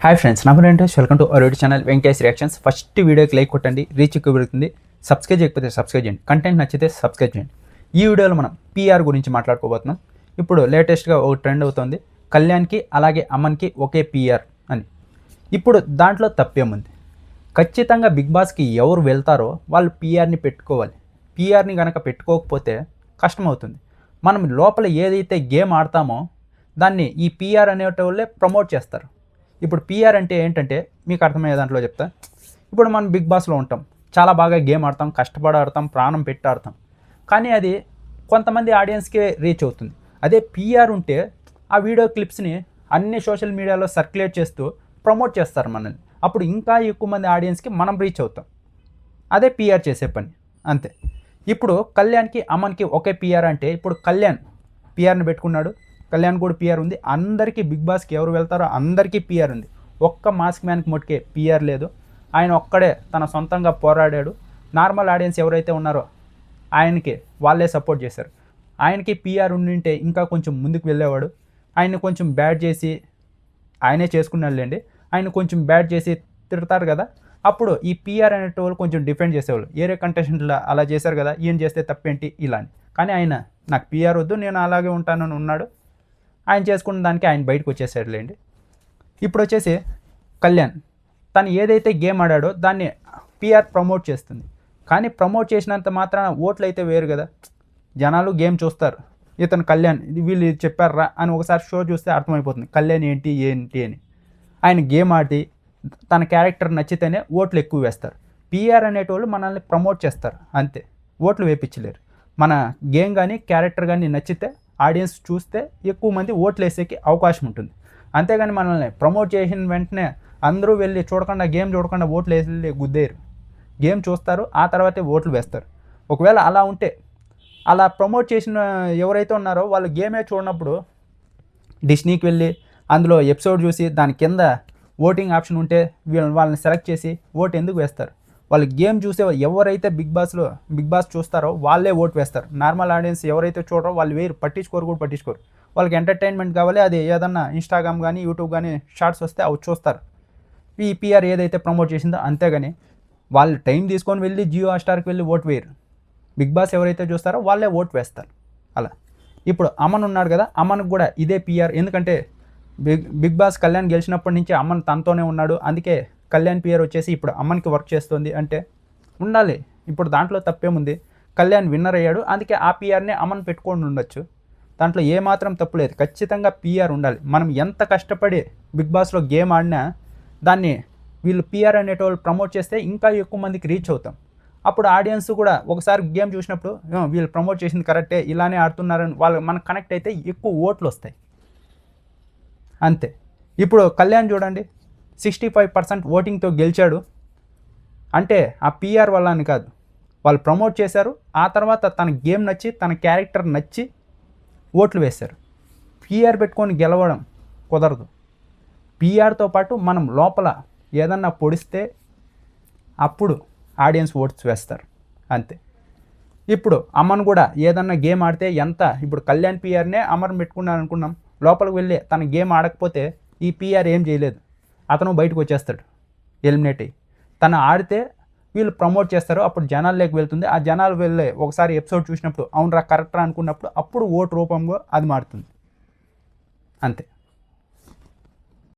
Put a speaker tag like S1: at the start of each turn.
S1: Hi friends, నా పేరు Venkatesh. Welcome to our YouTube channel Venkatesh reactions. First వీడియోకి లైక్ కొట్టండి, రీచ్ ఎక్కువ పెరుగుతుంది. సబ్స్క్రైబ్ చేయకపోతే సబ్స్క్రైబ్ చేయండి, కంటెంట్ నచ్చితే సబ్స్క్రైబ్ చేయండి. ఈ వీడియోలో మనం పీఆర్ గురించి మాట్లాడుకోబోతున్నాం. ఇప్పుడు లేటెస్ట్గా ఒక ట్రెండ్ అవుతుంది, కళ్యాణ్కి అలాగే అమన్కి ఒకే పీఆర్ అని. ఇప్పుడు దాంట్లో తప్పేముంది? ఖచ్చితంగా బిగ్ బాస్కి ఎవరు వెళ్తారో వాళ్ళు పీఆర్ని పెట్టుకోవాలి. పీఆర్ని కనుక పెట్టుకోకపోతే కష్టమవుతుంది. మనం లోపల ఏదైతే గేమ్ ఆడతామో దాన్ని ఈ పీఆర్ అనేటోళ్ళే ప్రమోట్ చేస్తారు. ఇప్పుడు పీఆర్ అంటే ఏంటంటే మీకు అర్థమయ్యే దాంట్లో చెప్తా. ఇప్పుడు మనం బిగ్ బాస్లో ఉంటాం, చాలా బాగా గేమ్ ఆడతాం, కష్టపడి ఆడతాం, ప్రాణం పెట్టి ఆడతాం. కానీ అది కొంతమంది ఆడియన్స్కే రీచ్ అవుతుంది. అదే పీఆర్ ఉంటే ఆ వీడియో క్లిప్స్ని అన్ని సోషల్ మీడియాలో సర్క్యులేట్ చేస్తూ ప్రమోట్ చేస్తారు మనల్ని. అప్పుడు ఇంకా ఎక్కువ మంది ఆడియన్స్కి మనం రీచ్ అవుతాం. అదే పీఆర్ చేసే పని, అంతే. ఇప్పుడు కళ్యాణ్కి అమన్కి ఒకే పీఆర్ అంటే ఇప్పుడు కళ్యాణ్ పీఆర్ని పెట్టుకున్నాడు, కళ్యాణ్ కూడా పీఆర్ ఉంది. అందరికీ బిగ్ బాస్కి ఎవరు వెళ్తారో అందరికీ పీఆర్ ఉంది. ఒక్క మాస్క్ మ్యాన్కి మటుకే పీఆర్ లేదు. ఆయన ఒక్కడే తన సొంతంగా పోరాడాడు. నార్మల్ ఆడియన్స్ ఎవరైతే ఉన్నారో ఆయనకి వాళ్ళే సపోర్ట్ చేశారు. ఆయనకి పీఆర్ ఉండింటే ఇంకా కొంచెం ముందుకు వెళ్ళేవాడు. ఆయన కొంచెం బ్యాడ్ చేసి ఆయనే చేసుకున్నాడులేండి. ఆయన కొంచెం బ్యాడ్ చేసి తిడతారు కదా, అప్పుడు ఈ పీఆర్ అనేటోళ్ళు కొంచెం డిఫెండ్ చేసేవాళ్ళు. ఏరే కంటెస్టెంట్లు అలా చేశారు కదా, ఈయన చేస్తే తప్పేంటి ఇలా అని. కానీ ఆయన నాకు పీఆర్ వద్దు, నేను అలాగే ఉంటానని ఉన్నాడు. ఆయన చేసుకున్న దానికి ఆయన బయటకు వచ్చేసాడులేండి. ఇప్పుడు వచ్చేసి కళ్యాణ్ తను ఏదైతే గేమ్ ఆడాడో దాన్ని పీఆర్ ప్రమోట్ చేస్తుంది. కానీ ప్రమోట్ చేసినంత మాత్రాన ఓట్లు అయితే వేరు కదా. జనాలు గేమ్ చూస్తారు, ఇతను కళ్యాణ్ ఇది వీళ్ళు చెప్పారా అని ఒకసారి షో చూస్తే అర్థమైపోతుంది కళ్యాణ్ ఏంటి అని. ఆయన గేమ్ ఆడి తన క్యారెక్టర్ నచ్చితేనే ఓట్లు ఎక్కువ వేస్తారు. పీఆర్ అనేటోళ్ళు మనల్ని ప్రమోట్ చేస్తారు, అంతే. ఓట్లు వేపించలేరు. మన గేమ్ కానీ క్యారెక్టర్ కానీ నచ్చితే ఆడియన్స్ చూస్తే ఎక్కువ మంది ఓట్లు వేసేకి అవకాశం ఉంటుంది. అంతేగాని మనల్ని ప్రమోట్ చేసిన వెంటనే అందరూ వెళ్ళి చూడకుండా గేమ్ చూడకుండా ఓట్లు వేసి గుద్దేరు. గేమ్ చూస్తారు, ఆ తర్వాతే ఓట్లు వేస్తారు. ఒకవేళ అలా ఉంటే అలా ప్రమోట్ చేసిన ఎవరైతే ఉన్నారో వాళ్ళు గేమే చూడనప్పుడు డిస్నీకి వెళ్ళి అందులో ఎపిసోడ్ చూసి దాని కింద ఓటింగ్ ఆప్షన్ ఉంటే వాళ్ళని సెలెక్ట్ చేసి ఓటు ఎందుకు వేస్తారు? వాళ్ళు గేమ్ చూసే ఎవరైతే బిగ్ బాస్ చూస్తారో వాళ్ళే ఓటు వేస్తారు. నార్మల్ ఆడియన్స్ ఎవరైతే చూడరో వాళ్ళు వేరు, పట్టించుకోరు. వాళ్ళకి ఎంటర్టైన్మెంట్ కావాలి, అది ఏదన్నా ఇన్స్టాగ్రామ్ కానీ యూట్యూబ్ కానీ షార్ట్స్ వస్తే అవి చూస్తారు. ఈ పీఆర్ ఏదైతే ప్రమోట్ చేసిందో అంతేగాని వాళ్ళు టైం తీసుకొని వెళ్ళి జియో హాట్‌స్టార్కి వెళ్ళి ఓటు వేయరు. బిగ్ బాస్ ఎవరైతే చూస్తారో వాళ్ళే ఓటు వేస్తారు అలా. ఇప్పుడు అమన్ ఉన్నాడు కదా, అమన్కి కూడా ఇదే పీఆర్. ఎందుకంటే బిగ్ బాస్ కళ్యాణ్ గెలిచినప్పటి నుంచి అమన్ తనతోనే ఉన్నాడు. అందుకే కళ్యాణ్ పీఆర్ వచ్చేసి ఇప్పుడు అమన్కి వర్క్ చేస్తుంది అంటే ఉండాలి. ఇప్పుడు దాంట్లో తప్పేముంది? కళ్యాణ్ విన్నర్ అయ్యాడు, అందుకే ఆ పీఆర్నే అమన్ పెట్టుకొని ఉండొచ్చు. దాంట్లో ఏమాత్రం తప్పు లేదు. ఖచ్చితంగా పీఆర్ ఉండాలి. మనం ఎంత కష్టపడి బిగ్ బాస్లో గేమ్ ఆడినా దాన్ని వీళ్ళు పీఆర్ అనేటోళ్ళు ప్రమోట్ చేస్తే ఇంకా ఎక్కువ మందికి రీచ్ అవుతాం. అప్పుడు ఆడియన్స్ కూడా ఒకసారి గేమ్ చూసినప్పుడు వీళ్ళు ప్రమోట్ చేసింది కరెక్టే, ఇలానే ఆడుతున్నారని వాళ్ళు మనకు కనెక్ట్ అయితే ఎక్కువ ఓట్లు వస్తాయి, అంతే. ఇప్పుడు కళ్యాణ్ చూడండి, 65% ఓటింగ్తో గెలిచాడు. అంటే ఆ పీఆర్ వల్ల అని కాదు, వాళ్ళు ప్రమోట్ చేశారు. ఆ తర్వాత తన గేమ్ నచ్చి తన క్యారెక్టర్ నచ్చి ఓట్లు వేశారు. పీఆర్ పెట్టుకొని గెలవడం కుదరదు. పీఆర్తో పాటు మనం లోపల ఏదన్నా పొడిస్తే అప్పుడు ఆడియన్స్ ఓట్స్ వేస్తారు, అంతే. ఇప్పుడు అమన్ కూడా ఏదన్నా గేమ్ ఆడితే ఇప్పుడు కళ్యాణ్ పీఆర్నే అమర్ పెట్టుకున్నాను అనుకున్నాం. లోపలికి వెళ్ళి తన గేమ్ ఆడకపోతే ఈ పీఆర్ ఏం చేయలేదు, అతను బయటకు వచ్చేస్తాడు ఎలిమినేట్ అయ్యి. తను ఆడితే వీళ్ళు ప్రమోట్ చేస్తారు, అప్పుడు జనాల్లోకి వెళ్తుంది. ఆ జనాలు వెళ్ళే ఒకసారి ఎపిసోడ్ చూసినప్పుడు అవునరా కరెక్టరా అనుకున్నప్పుడు అప్పుడు ఓటు రూపంలో అది మారుతుంది, అంతే.